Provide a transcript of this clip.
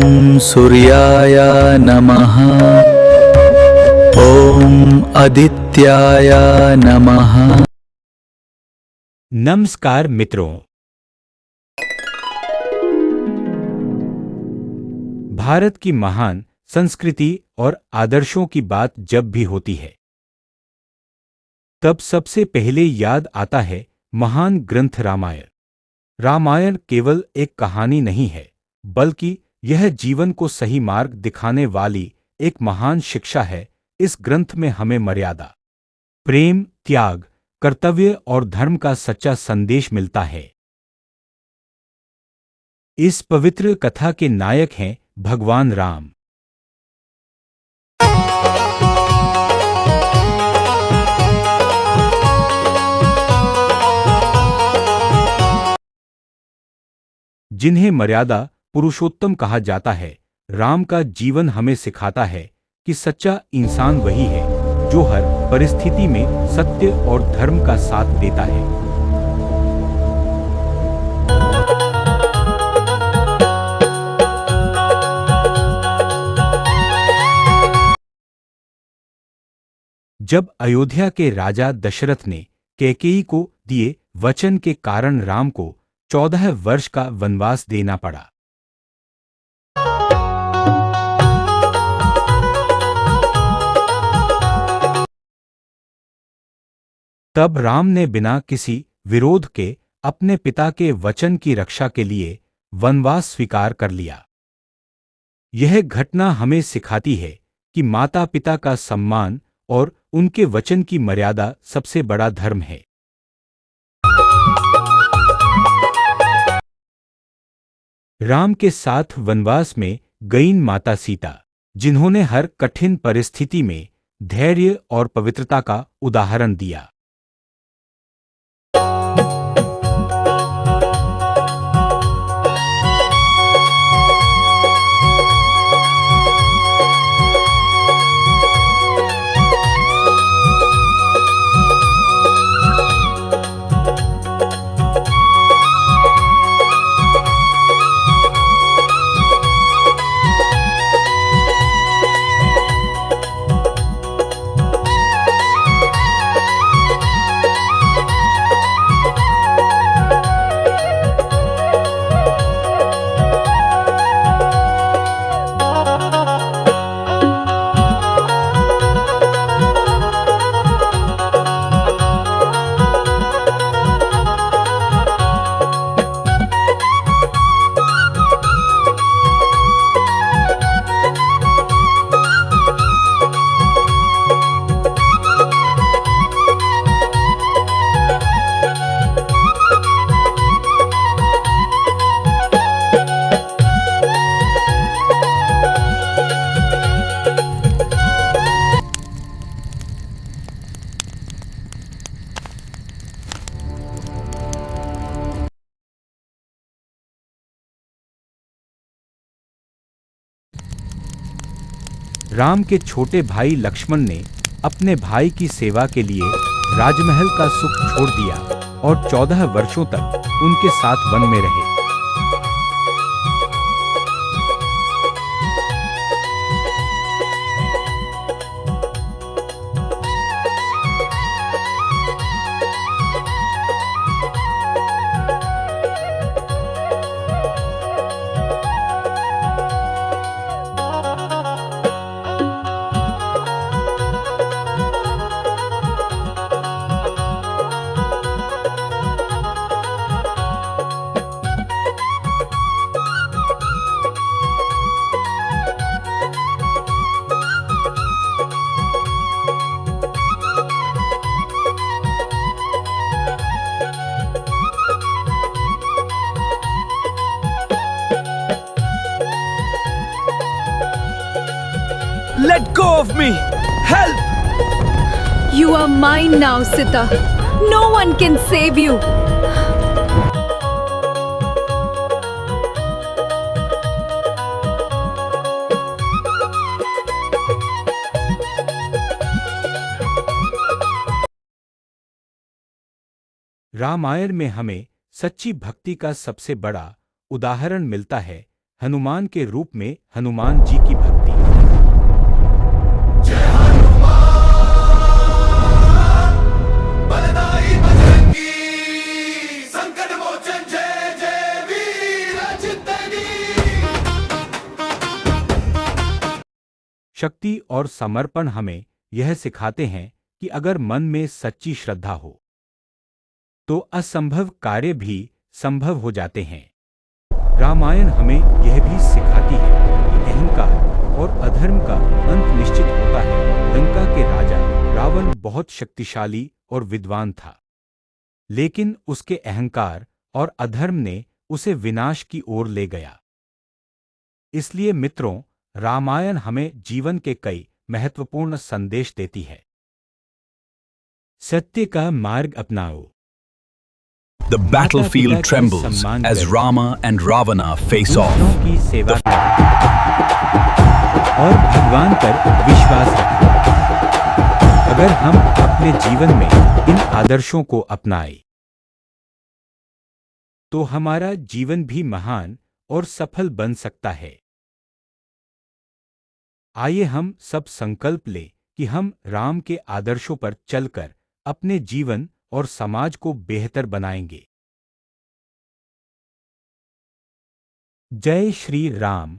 ॐ सूर्याय नमः। ॐ आदित्याय नमः। नमस्कार मित्रों। भारत की महान संस्कृति और आदर्शों की बात जब भी होती है तब सबसे पहले याद आता है महान ग्रंथ रामायण। रामायण केवल एक कहानी नहीं है, बल्कि यह जीवन को सही मार्ग दिखाने वाली एक महान शिक्षा है। इस ग्रंथ में हमें मर्यादा, प्रेम, त्याग, कर्तव्य और धर्म का सच्चा संदेश मिलता है। इस पवित्र कथा के नायक हैं भगवान राम। जिन्हें मर्यादा पुरुषोत्तम कहा जाता है। राम का जीवन हमें सिखाता है कि सच्चा इंसान वही है जो हर परिस्थिति में सत्य और धर्म का साथ देता है। जब अयोध्या के राजा दशरथ ने कैकेयी को दिए वचन के कारण राम को 14 वर्ष का वनवास देना पड़ा। तब राम ने बिना किसी विरोध के अपने पिता के वचन की रक्षा के लिए वनवास स्वीकार कर लिया। यह घटना हमें सिखाती है कि माता पिता का सम्मान और उनके वचन की मर्यादा सबसे बड़ा धर्म है। राम के साथ वनवास में गईं माता सीता, जिन्होंने हर कठिन परिस्थिति में धैर्य और पवित्रता का उदाहरण दिया। राम के छोटे भाई लक्ष्मण ने अपने भाई की सेवा के लिए राजमहल का सुख छोड़ दिया और 14 वर्षों तक उनके साथ वन में रहे। Let go of me! Help! You are mine now, Sita. No one can save you. Ramayan में हमें सच्ची भक्ति का सबसे बड़ा उदाहरण मिलता है। हनुमान के रूप में हनुमान जी की भक्ति। शक्ति और समर्पण हमें यह सिखाते हैं कि अगर मन में सच्ची श्रद्धा हो तो असंभव कार्य भी संभव हो जाते हैं। रामायण हमें यह भी सिखाती है कि अहंकार और अधर्म का अंत निश्चित होता है। लंका के राजा रावण बहुत शक्तिशाली और विद्वान था, लेकिन उसके अहंकार और अधर्म ने उसे विनाश की ओर ले गया। इसलिए मित्रों, रामायण हमें जीवन के कई महत्वपूर्ण संदेश देती है। सत्य का मार्ग अपनाओ। The battlefield trembles as Rama and Ravana face off. दूसरों की सेवा करो और भगवान पर विश्वास रखो। अगर हम अपने जीवन में इन आदर्शों को अपनाएं तो हमारा जीवन भी महान और सफल बन सकता है। आइए हम सब संकल्प लें कि हम राम के आदर्शों पर चलकर अपने जीवन और समाज को बेहतर बनाएंगे। जय श्री राम।